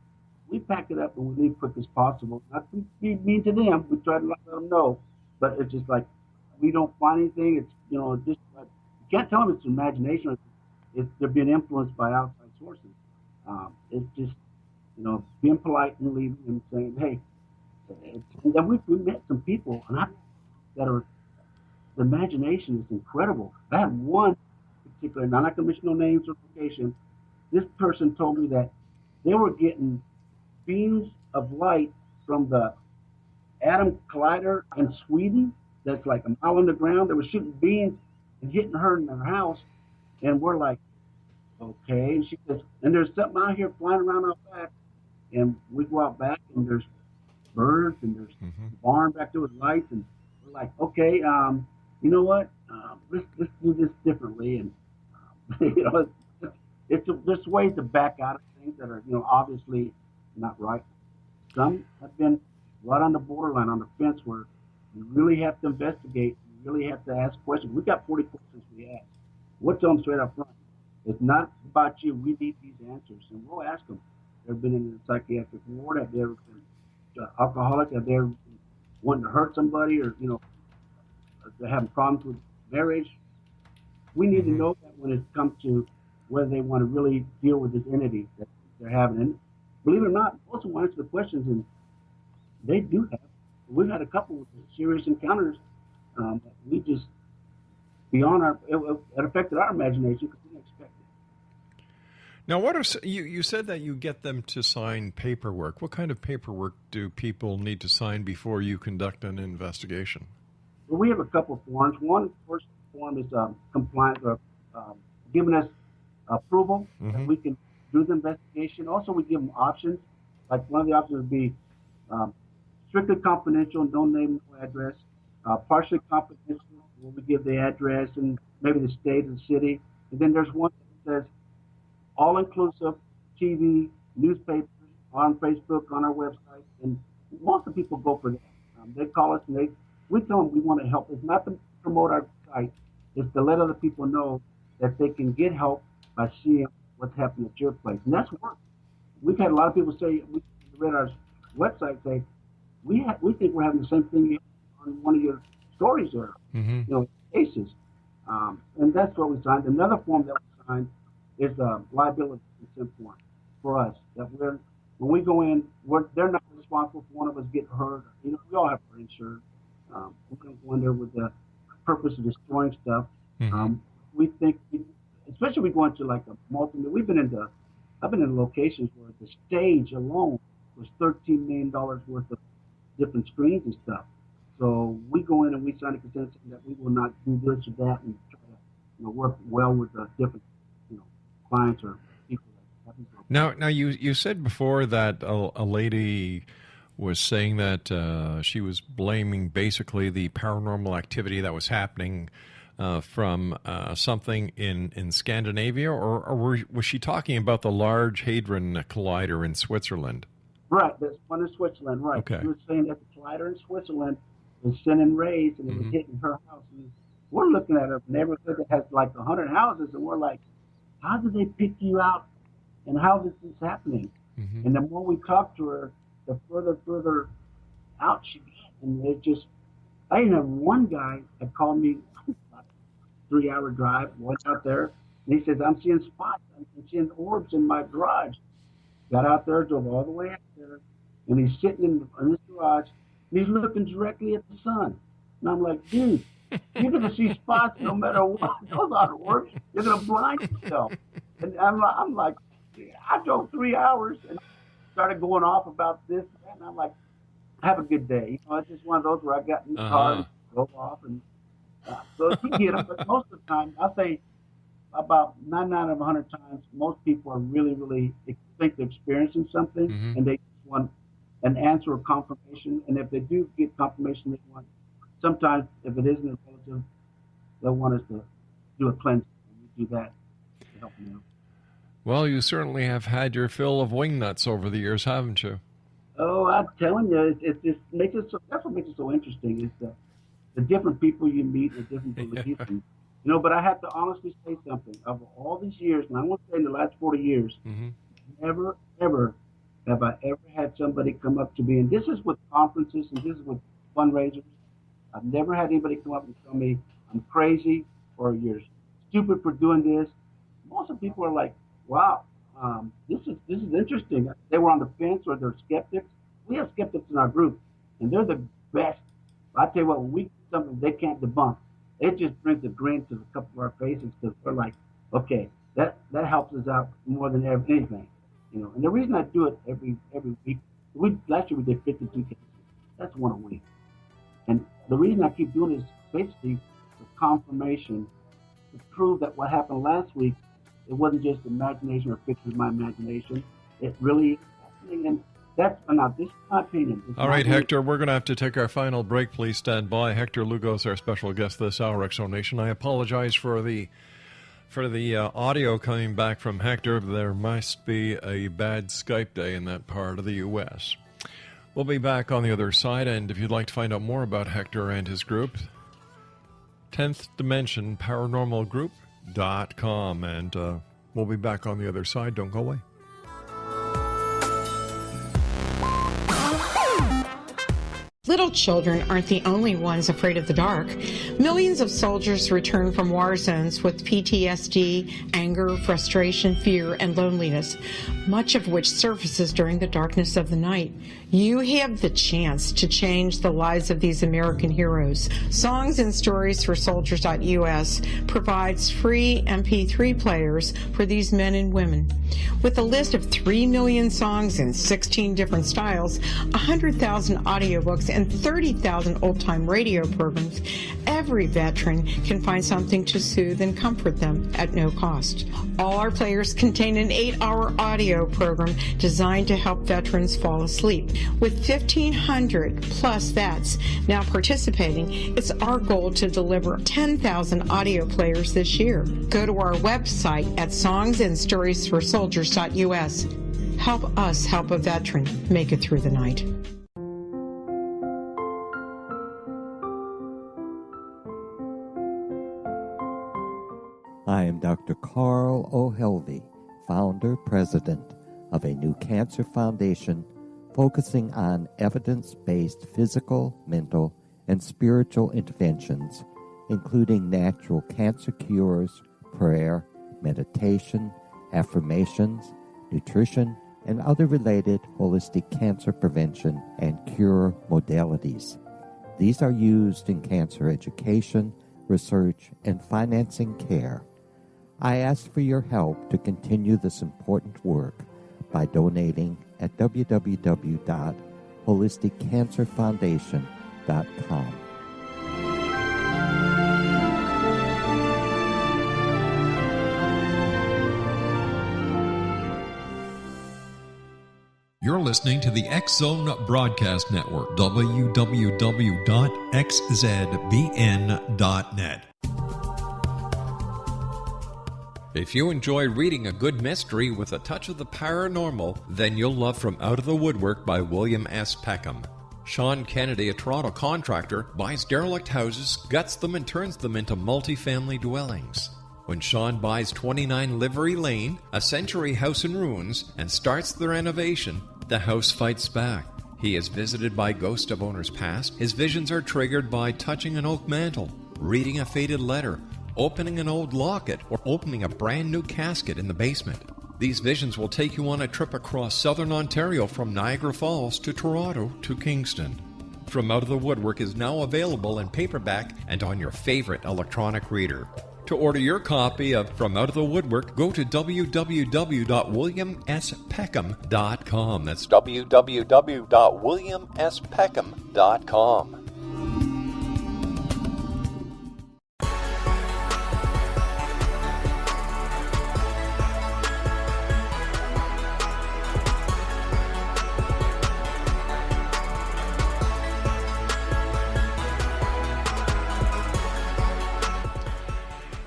we pack it up and we leave quick as possible. Not to be mean to them, we try to let them know, but it's just like we don't find anything. It's just like, you can't tell them it's imagination. They're being influenced by outside sources. It's just being polite and leaving and saying, hey. And then we met some people that are, the imagination is incredible. I had one particular, and I'm not going to mention no names or location. This person told me that they were getting beams of light from the atom collider in Sweden that's like a mile underground. They were shooting beams and hitting her in her house. And we're like, okay. And she says, and there's something out here flying around out back. And we go out back and there's birds and there's a barn back there with lights. And we're like, okay, you know what? Let's do this differently. And, there's ways to back out of things that are, obviously not right. Some have been right on the borderline, on the fence, where you really have to investigate. You really have to ask questions. We got 40 questions we ask. We'll tell them straight up front. It's not about you. We need these answers. And we'll ask them. They've been in the psychiatric ward. Have they ever been alcoholic? Have they ever been wanting to hurt somebody? Or, they're having problems with marriage? We need to know that when it comes to whether they want to really deal with this entity that they're having. And believe it or not, most of them answer the questions, and they do have. We've had a couple of serious encounters that we just, beyond it affected our imagination because we didn't expect it. Now, what are you said that you get them to sign paperwork. What kind of paperwork do people need to sign before you conduct an investigation? Well, we have a couple of forms. One, first form is compliance, or giving us approval that we can do the investigation. Also, we give them options. Like one of the options would be strictly confidential, no name, no address. Partially confidential, where we give the address and maybe the state and the city. And then there's one that says all-inclusive TV, newspapers, on Facebook, on our website. And most of the people go for that. They call us and we tell them we want to help. It's not to promote our site. It's to let other people know that they can get help by seeing what's happening at your place. And that's work. We've had a lot of people say, we read our website, say, we think we're having the same thing on one of your stories there, cases. And that's what we signed. Another form that we signed is a liability consent form for us. That when we go in, they're not responsible for one of us getting hurt. We all have to insure. We don't go in there with the purpose of destroying stuff. We think, especially we go into like a I've been in locations where the stage alone was $13 million worth of different screens and stuff. So we go in and we sign a consent that we will not do this or that and try to work well with different clients or people. Now you said before that a lady was saying that she was blaming basically the paranormal activity that was happening from something in Scandinavia, or was she talking about the Large Hadron Collider in Switzerland? Right, there's one in Switzerland, right. Okay. She was saying that the collider in Switzerland was sending rays and it was hitting her house. And we're looking at a neighborhood that has like 100 houses, and we're like, how did they pick you out and how this is happening? And the more we talked to her, the further out she got. And it just, I even have one guy that called me about a 3-hour drive, went out there, and he says, I'm seeing spots, I'm seeing orbs in my garage. Got out there, drove all the way out there, and he's sitting in his garage, and he's looking directly at the sun. And I'm like, dude, you're going to see spots no matter what. Those aren't orbs. You're going to blind yourself. And I'm like, I drove 3 hours and started going off about this and that, and I'm like, have a good day. It's just one of those where I got in the car and drove off. And so if you get them, but most of the time, I'll say about 99 out of 100 times, most people are really, really think they're experiencing something, and an answer or confirmation. And if they do get confirmation, they want, sometimes if it isn't a relative, they'll want us to do a cleanse. And we do that to help them out. Well, you certainly have had your fill of wingnuts over the years, haven't you? Oh, I'm telling you, it just makes it so. That's what makes it so interesting. Is the different people you meet, the different beliefs. And, but I have to honestly say something. Of all these years, and I want to say in the last 40 years, never, ever have I ever had somebody come up to me, and this is with conferences and this is with fundraisers. I've never had anybody come up and tell me I'm crazy or you're stupid for doing this. Most of the people are like, wow, this is interesting. They were on the fence or they're skeptics. We have skeptics in our group, and they're the best. I tell you what, when we do something they can't debunk, it just brings a grin to the couple of our faces because we're like, okay, that helps us out more than anything. And the reason I do it every week, last year we did 52 cases. That's one a week. And the reason I keep doing it is basically the confirmation to prove that what happened last week, it wasn't just imagination or fiction of my imagination. It really is happening. And this is my opinion. All right, Hector, we're going to have to take our final break. Please stand by. Hector Lugo is our special guest this hour, X Zone Nation. I apologize for the audio coming back from Hector. There must be a bad Skype day in that part of the U.S. We'll be back on the other side, and if you'd like to find out more about Hector and his group, 10th Dimension Paranormal Group.com, and we'll be back on the other side. Don't go away. Little children aren't the only ones afraid of the dark. Millions of soldiers return from war zones with PTSD, anger, frustration, fear, and loneliness, much of which surfaces during the darkness of the night. You have the chance to change the lives of these American heroes. Songs and Stories for Soldiers.us provides free MP3 players for these men and women. With a list of 3 million songs in 16 different styles, 100,000 audiobooks, and 30,000 old-time radio programs, every veteran can find something to soothe and comfort them at no cost. All our players contain an 8-hour audio program designed to help veterans fall asleep. With 1,500 plus vets now participating, it's our goal to deliver 10,000 audio players this year. Go to our website at songsandstoriesforsoldiers.us. Help us help a veteran make it through the night. I am Dr. Carl O'Helvey, founder, president of a new cancer foundation focusing on evidence-based physical, mental, and spiritual interventions, including natural cancer cures, prayer, meditation, affirmations, nutrition, and other related holistic cancer prevention and cure modalities. These are used in cancer education, research, and financing care. I ask for your help to continue this important work by donating at www.holisticcancerfoundation.com. You're listening to the X Zone Broadcast Network, www.xzbn.net. If you enjoy reading a good mystery with a touch of the paranormal, then you'll love From Out of the Woodwork by William S. Peckham. Sean Kennedy, a Toronto contractor, buys derelict houses, guts them, and turns them into multi-family dwellings. When Sean buys 29 Livery Lane, a century house in ruins, and starts the renovation, the house fights back. He is visited by ghosts of owners past. His visions are triggered by touching an oak mantle, reading a faded letter, opening an old locket, or opening a brand new casket in the basement. These visions will take you on a trip across southern Ontario from Niagara Falls to Toronto to Kingston. From Out of the Woodwork is now available in paperback and on your favorite electronic reader. To order your copy of From Out of the Woodwork, go to www.williamspeckham.com. That's www.williamspeckham.com.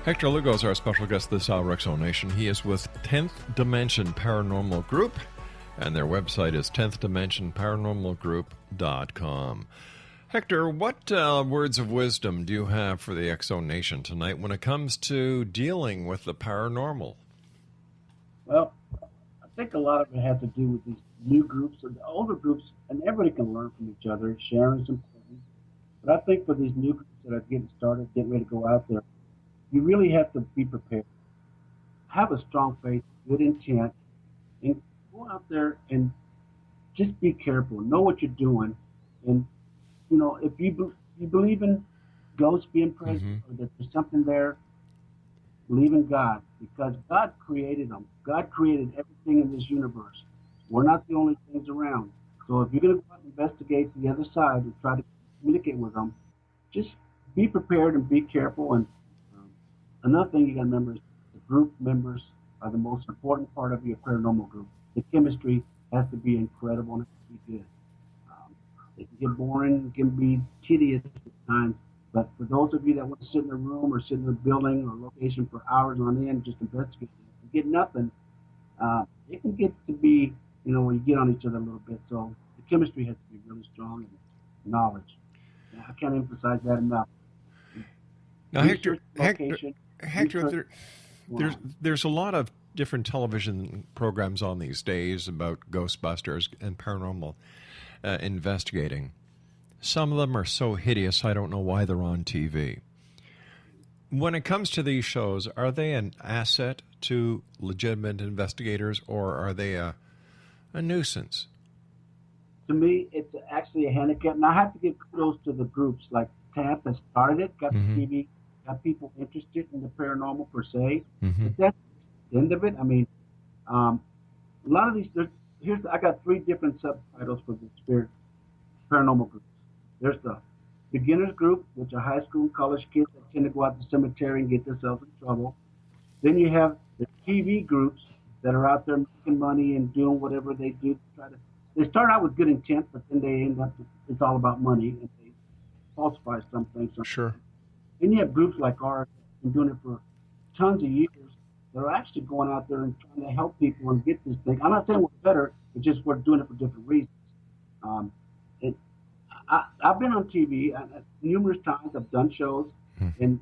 Hector Lugo is our special guest this hour, X-Zone Nation. He is with 10th Dimension Paranormal Group, and their website is 10thdimensionparanormalgroup.com. Hector, what words of wisdom do you have for the X-Zone Nation tonight when it comes to dealing with the paranormal? Well, I think a lot of it has to do with these new groups or the older groups, and everybody can learn from each other. Sharing is important. But I think for these new groups that are getting started, getting ready to go out there, you really have to be prepared. Have a strong faith, good intent, and go out there and just be careful. Know what you're doing. And, you know, if you believe in ghosts being present or that there's something there, believe in God, because God created them. God created everything in this universe. We're not the only things around. So if you're going to go out and investigate the other side and try to communicate with them, just be prepared and be careful. And another thing you got to remember is the group members are the most important part of your paranormal group. The chemistry has to be incredible and it has to be good. It can get boring, it can be tedious at times, but for those of you that want to sit in a room or sit in a building or location for hours on end just investigating and get nothing, it can get to be, you know, where you get on each other a little bit. So the chemistry has to be really strong and knowledge. And I can't emphasize that enough. Now, Hector, there's a lot of different television programs on these days about Ghostbusters and paranormal investigating. Some of them are so hideous, I don't know why they're on TV. When it comes to these shows, are they an asset to legitimate investigators, or are they a nuisance? To me, it's actually a handicap. And I have to give kudos to the groups like TAP that started it, got the TV, got people interested in the paranormal per se. But that's the end of it. I mean, a lot of these, I got 3 different subtitles for the spirit paranormal groups. There's the beginners group, which are high school and college kids that tend to go out to the cemetery and get themselves in trouble. Then you have the TV groups that are out there making money and doing whatever they do to try to. They start out with good intent, but then they end up, it's all about money, and they falsify some things. Sure. Then you have groups like ours that have been doing it for tons of years. They're actually going out there and trying to help people and get this thing. I'm not saying we're better, it's just we're doing it for different reasons. I've been on TV numerous times. I've done shows, and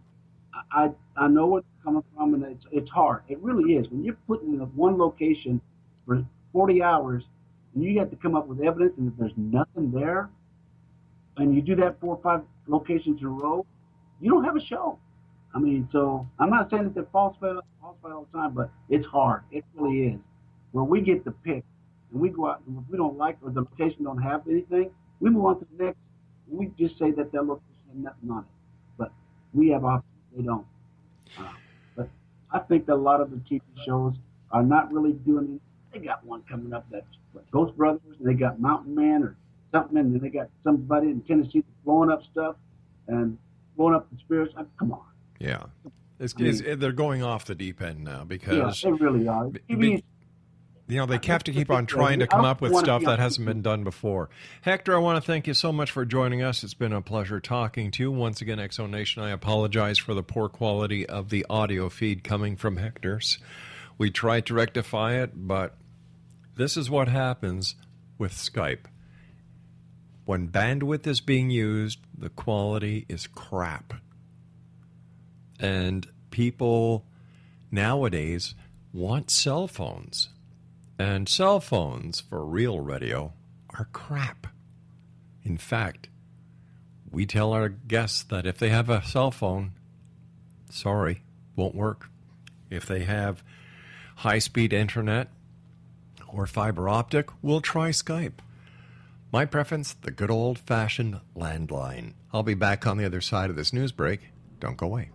I know where it's coming from, and it's hard. It really is. When you're put in one location for 40 hours, and you have to come up with evidence, and if there's nothing there, and you do that 4 or 5 locations in a row, you don't have a show. I mean, so I'm not saying that they're falsified all the time, but it's hard. It really is. Where we get to pick, and we go out, and if we don't like or the location don't have anything, we move on to the next. We just say that location has nothing on it. But we have options. They don't. But I think that a lot of the TV shows are not really doing it. They got one coming up that's Ghost Brothers, and they got Mountain Man or something, and then they got somebody in Tennessee blowing up stuff and blowing up the spirits. Come on. Yeah. They're going off the deep end now because... Yeah, they really are. You know, they have to keep on trying to come up with stuff that hasn't been done before. Hector, I want to thank you so much for joining us. It's been a pleasure talking to you. Once again, X-Zone Nation, I apologize for the poor quality of the audio feed coming from Hector's. We tried to rectify it, but this is what happens with Skype. When bandwidth is being used, the quality is crap. And people nowadays want cell phones. And cell phones for real radio are crap. In fact, we tell our guests that if they have a cell phone, sorry, won't work. If they have high-speed internet or fiber optic, we'll try Skype. My preference, the good old-fashioned landline. I'll be back on the other side of this news break. Don't go away.